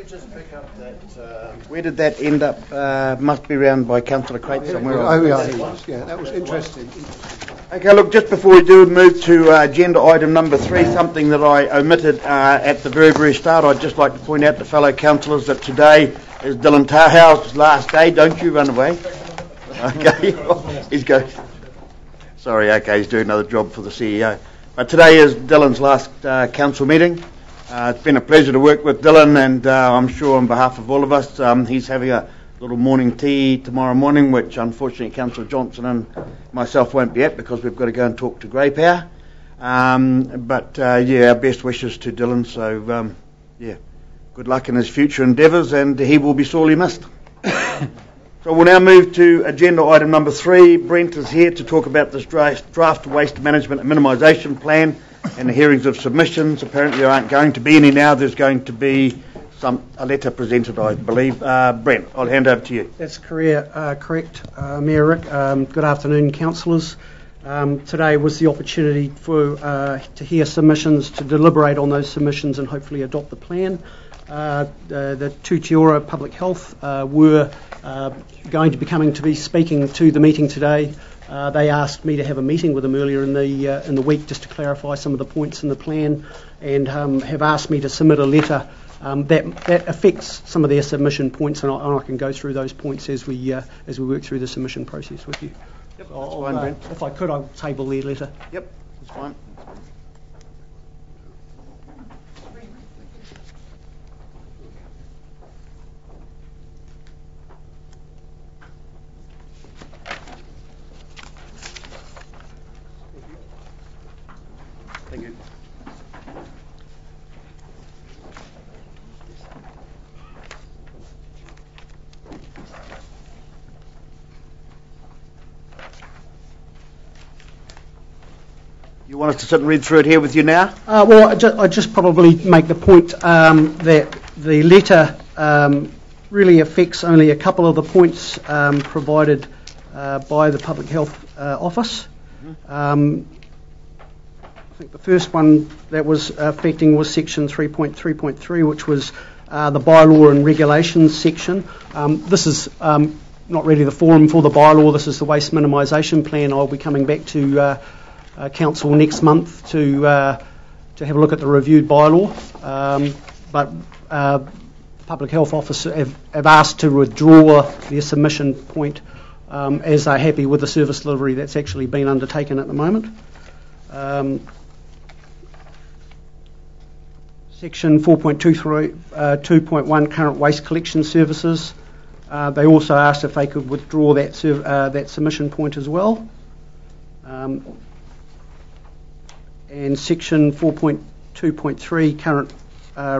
could just pick up that, where did that end up? Must be around by Councillor Crate somewhere. Yeah, that was interesting. Okay, look, just before we do move to agenda item number 3, something that I omitted at the very, very start, I'd just like to point out to fellow councillors that today is Dylan Tahau's last day. Don't you run away. Okay, he's going. Sorry, okay, he's doing another job for the CEO. But today is Dylan's last council meeting. It's been a pleasure to work with Dylan, and I'm sure on behalf of all of us, he's having a little morning tea tomorrow morning, which unfortunately Councillor Johnson and myself won't be at because we've got to go and talk to Grey Power. But our best wishes to Dylan. So good luck in his future endeavours, and he will be sorely missed. So we'll now move to agenda item number 3. Brent is here to talk about this draft waste management and minimisation plan and the hearings of submissions. Apparently there aren't going to be any now. There's going to be a letter presented, I believe. Brent, I'll hand over to you. That's correct, Mayor Rick. Good afternoon, councillors. Today was the opportunity to hear submissions, to deliberate on those submissions and hopefully adopt the plan. The Tutiora Public Health were going to be coming to be speaking to the meeting today. They asked me to have a meeting with them earlier in the week just to clarify some of the points in the plan, and have asked me to submit a letter that affects some of their submission points, and I can go through those points as we work through the submission process with you. Yep, that's fine, Brent. If I could, I'll table their letter. Yep, that's fine. Thank you. You want us to sit and read through it here with you now? Well, I just probably make the point that the letter really affects only a couple of the points provided by the Public Health Office. I think the first one that was affecting was section 3.3.3, which was the bylaw and regulations section. This is not really the forum for the bylaw. This is the waste minimisation plan. I'll be coming back to Council next month to have a look at the reviewed bylaw. But the Public Health Office have asked to withdraw their submission point as they're happy with the service delivery that's actually been undertaken at the moment. Section 4.2.1, current waste collection services. They also asked if they could withdraw that submission point as well. And section 4.2.3, current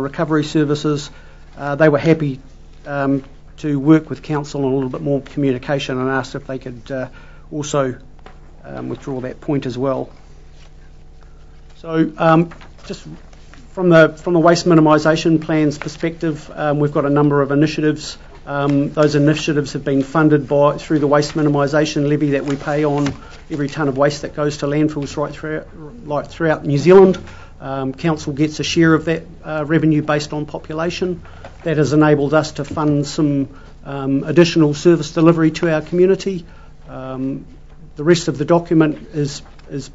recovery services. They were happy to work with council on a little bit more communication and asked if they could also withdraw that point as well. So just from the waste minimisation plan's perspective, we've got a number of initiatives. Those initiatives have been funded through the waste minimisation levy that we pay on every tonne of waste that goes to landfills right throughout New Zealand. Council gets a share of that revenue based on population. That has enabled us to fund some additional service delivery to our community. The rest of the document is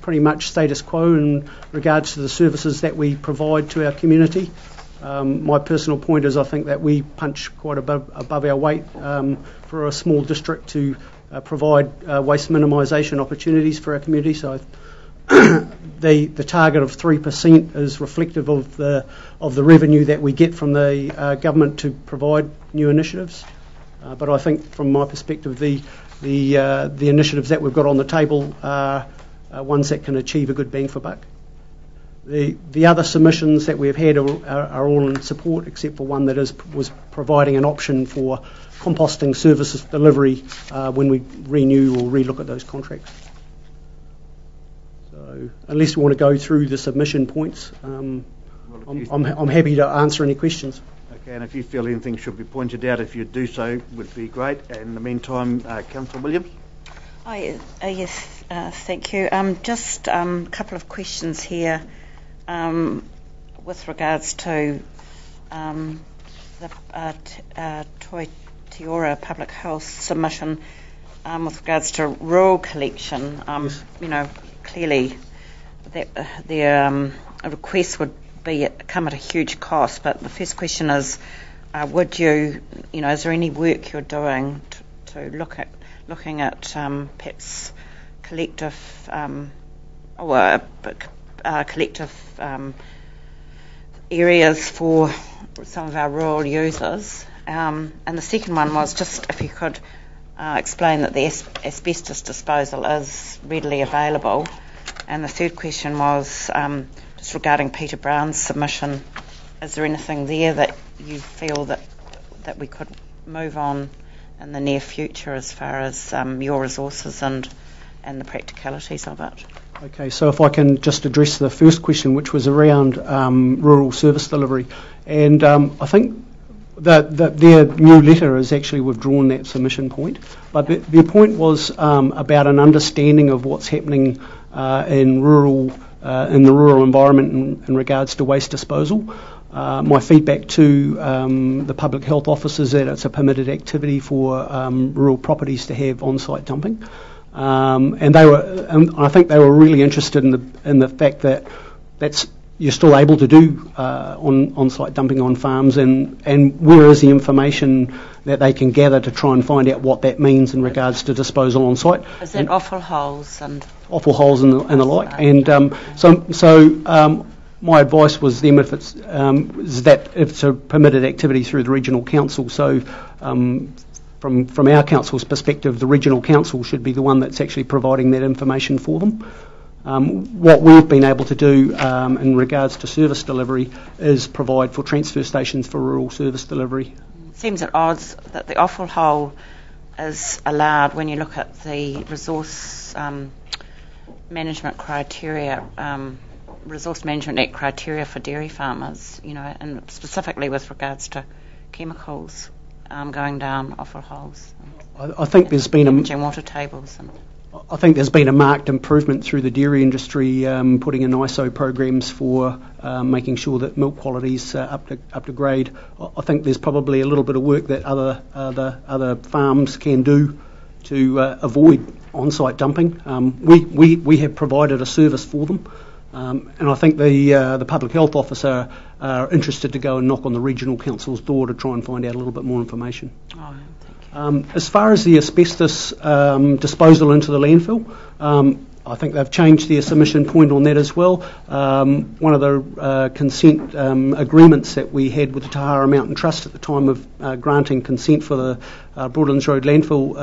pretty much status quo in regards to the services that we provide to our community. My personal point is I think that we punch quite above our weight for a small district to provide waste minimisation opportunities for our community. So the target of 3% is reflective of the revenue that we get from the government to provide new initiatives. But I think from my perspective the initiatives that we've got on the table are ones that can achieve a good bang for buck. The other submissions that we've had are all in support, except for one that was providing an option for composting services delivery when we renew or relook at those contracts. So unless you want to go through the submission points, I'm happy to answer any questions. Okay, and if you feel anything should be pointed out, if you do so, would be great. And in the meantime, Councillor Williams. Yes, thank you. Just a couple of questions here with regards to the Toi Tiora Public Health submission with regards to rural collection. Clearly that their request would come at a huge cost. But the first question is, would you, is there any work you're doing to looking at perhaps collective areas for some of our rural users? And the second one was just if you could explain that the asbestos disposal is readily available. And the third question was just regarding Peter Brown's submission. Is there anything there that you feel that we could move on in the near future as far as your resources and the practicalities of it? Okay, so if I can just address the first question, which was around rural service delivery. And I think that their new letter has actually withdrawn that submission point. But their point was about an understanding of what's happening in the rural environment in regards to waste disposal. My feedback to the public health office is that it's a permitted activity for rural properties to have on-site dumping. And I think they were really interested in the fact that you're still able to do on-site dumping on farms, and where is the information that they can gather to try and find out what that means in regards to disposal on site. Is that offal holes and the like? And so my advice was them if it's a permitted activity through the regional council. So from our council's perspective, the regional council should be the one that's actually providing that information for them. What we've been able to do in regards to service delivery is provide for transfer stations for rural service delivery. It seems at odds that the offal hole is allowed when you look at the resource management criteria, Resource Management Act criteria for dairy farmers, and specifically with regards to chemicals going down offal holes. I think there's been water tables. I think there's been a marked improvement through the dairy industry, putting in ISO programs for making sure that milk quality's up to grade. I think there's probably a little bit of work that other farms can do to avoid on-site dumping. We have provided a service for them, and I think the public health officer are interested to go and knock on the regional council's door to try and find out a little bit more information. Oh, as far as the asbestos disposal into the landfill, I think they've changed their submission point on that as well. One of the consent agreements that we had with the Tahara Mountain Trust at the time of granting consent for the Broadlands Road landfill,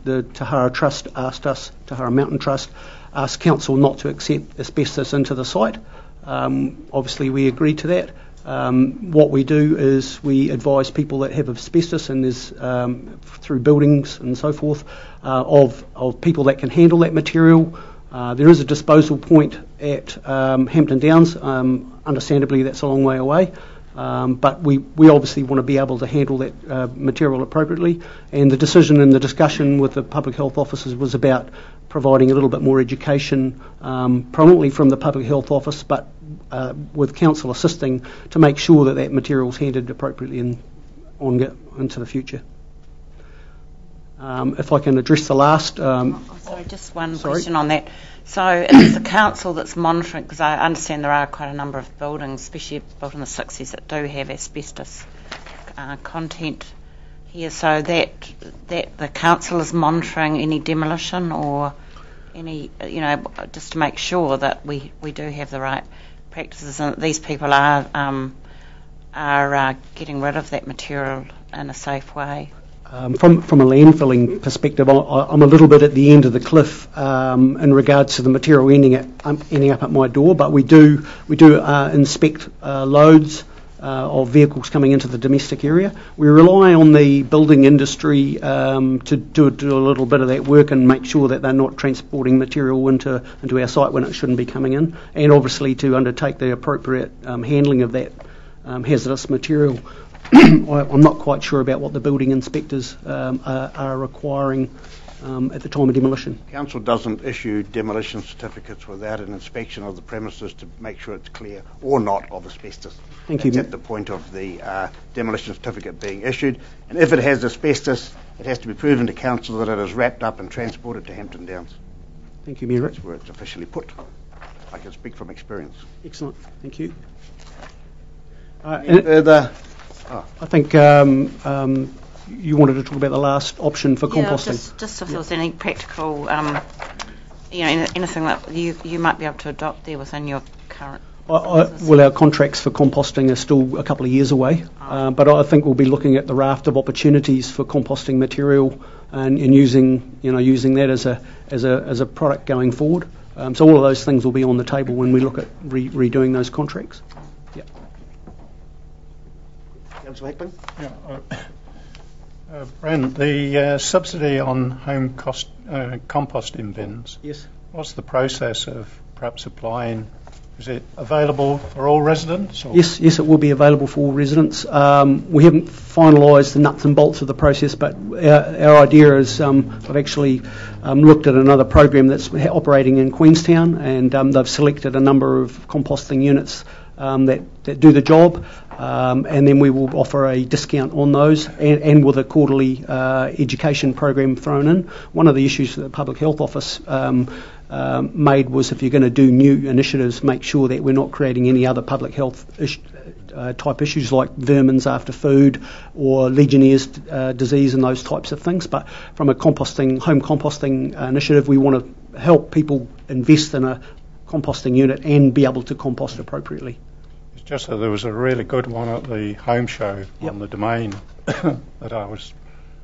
the Tahara Trust Tahara Mountain Trust asked council not to accept asbestos into the site. Obviously we agreed to that. What we do is we advise people that have asbestos, and there's through buildings and so forth, of people that can handle that material. There is a disposal point at Hampton Downs. Understandably, that's a long way away, but we obviously want to be able to handle that material appropriately. And the decision and the discussion with the public health officers was about providing a little bit more education, prominently from the public health office, but with council assisting to make sure that that material is handled appropriately into the future. If I can address the last... sorry, just one question on that. So it's the council that's monitoring, because I understand there are quite a number of buildings, especially built in the 60s, that do have asbestos content here, so that the council is monitoring any demolition or any, just to make sure that we do have the right practices and that these people are getting rid of that material in a safe way. From a landfilling perspective, I'm a little bit at the end of the cliff in regards to the material ending up at my door, but we do inspect loads of vehicles coming into the domestic area. We rely on the building industry to do a little bit of that work and make sure that they're not transporting material into our site when it shouldn't be coming in, and obviously to undertake the appropriate handling of that hazardous material. I'm not quite sure about what the building inspectors are requiring at the time of demolition. Council doesn't issue demolition certificates without an inspection of the premises to make sure it's clear or not of asbestos. Thank That's you. at the point of the demolition certificate being issued. And if it has asbestos, it has to be proven to council that it is wrapped up and transported to Hampton Downs. Thank you, Mayor. That's where it's officially put. I can speak from experience. Excellent. Thank you. Any further? I think you wanted to talk about the last option for composting. Just if there was any practical, anything that you might be able to adopt there within your current. Well, our contracts for composting are still a couple of years away, but I think we'll be looking at the raft of opportunities for composting material and using that as a product going forward. So all of those things will be on the table when we look at redoing those contracts. Yeah. Councillor Hickman? Brent, the subsidy on home composting bins. Yes. What's the process of perhaps applying? Is it available for all residents? Or? Yes, it will be available for all residents. We haven't finalised the nuts and bolts of the process, but our idea is I've actually looked at another program that's operating in Queenstown, and they've selected a number of composting units that do the job, and then we will offer a discount on those, and with a quarterly education program thrown in. One of the issues that the Public Health Office made was, if you're going to do new initiatives, make sure that we're not creating any other public health type issues like vermins after food or Legionnaire's disease and those types of things. But from a home composting initiative, we want to help people invest in a composting unit and be able to compost appropriately. It's just that there was a really good one at the home show on the Domain that I was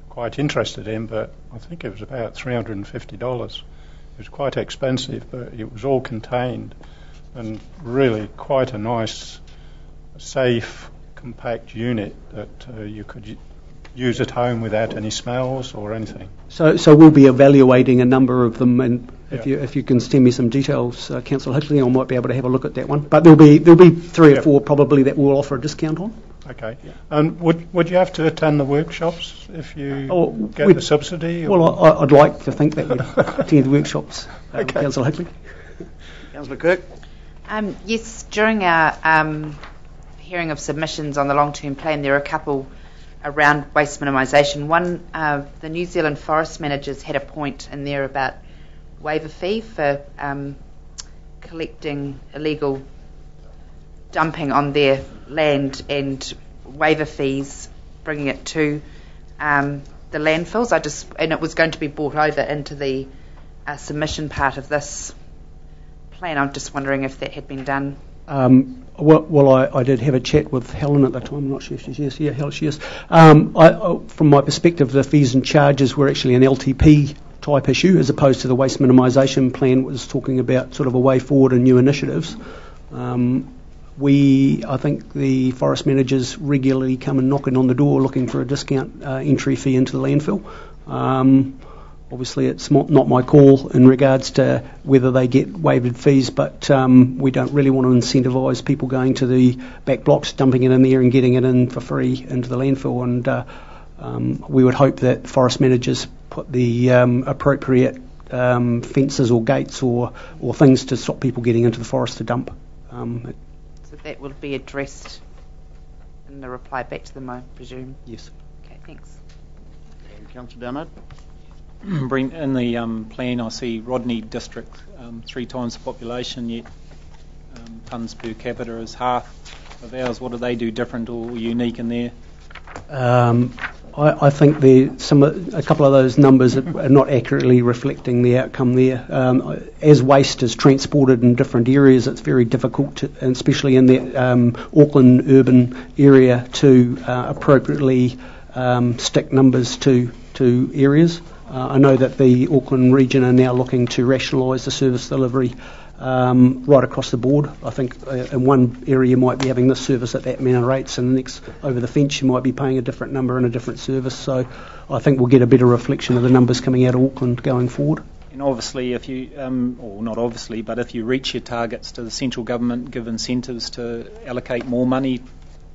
quite interested in, but I think it was about $350. It was quite expensive, but it was all contained and really quite a nice, safe, compact unit that you could use at home without any smells or anything. So we'll be evaluating a number of them, and if you can send me some details, Councillor Hickley, I might be able to have a look at that one. But there'll be 3 or 4 probably that we'll offer a discount on. Okay. And would you have to attend the workshops if you get the subsidy? Or? Well, I'd like to think that we'd attend the workshops, Councillor Hickley. Councillor Kirk? Yes, during our hearing of submissions on the long-term plan, there are a couple around waste minimisation. One, the New Zealand forest managers had a point in there about waiver fee for collecting illegal dumping on their land and waiver fees, bringing it to the landfills. And it was going to be brought over into the submission part of this plan. I'm just wondering if that had been done. Well, I did have a chat with Helen at the time. I'm not sure if she's yes. Yeah, Helen, she is. From my perspective, the fees and charges were actually an LTP type issue, as opposed to the waste minimisation plan was talking about sort of a way forward and new initiatives. I think the forest managers regularly come and knocking on the door looking for a discount entry fee into the landfill. Obviously, it's not my call in regards to whether they get waived fees, but we don't really want to incentivise people going to the back blocks, dumping it in there and getting it in for free into the landfill. And we would hope that forest managers put the appropriate fences or gates or things to stop people getting into the forest to dump. So that will be addressed in the reply back to them, I presume? Yes. Okay, thanks. Councillor Downard? Brent, in the plan I see Rodney District 3 times the population, yet tonnes per capita is half of ours. What do they do different or unique in there? I think a couple of those numbers are not accurately reflecting the outcome there. As waste is transported in different areas, it's very difficult, and especially in the Auckland urban area, to appropriately stick numbers to areas. I know that the Auckland region are now looking to rationalise the service delivery right across the board. I think in one area you might be having this service at that amount of rates, and the next over the fence you might be paying a different number and a different service. So I think we'll get a better reflection of the numbers coming out of Auckland going forward. And obviously, if you, or not obviously, but if you reach your targets, to the central government give incentives to allocate more money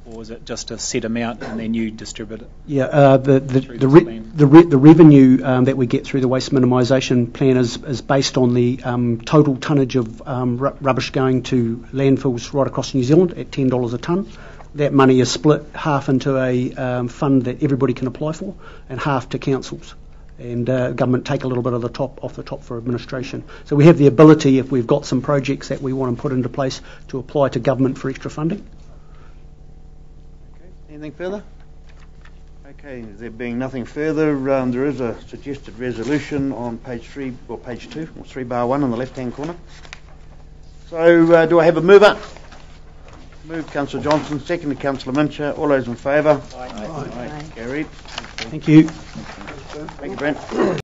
or is it just a set amount and then you distribute it? Yeah, the revenue that we get through the waste minimisation plan is based on the total tonnage of rubbish going to landfills right across New Zealand at $10 a tonne. That money is split half into a fund that everybody can apply for and half to councils. And government take a little bit of off the top for administration. So we have the ability, if we've got some projects that we want to put into place, to apply to government for extra funding. Okay. Anything further? Okay, there being nothing further, there is a suggested resolution on page 3, or page 2, or 3-1 on the left-hand corner. So do I have a mover? Moved Councillor Johnson, seconded Councillor Mincher. All those in favour? Aye. Carried. Thank you. Thank you, Brent.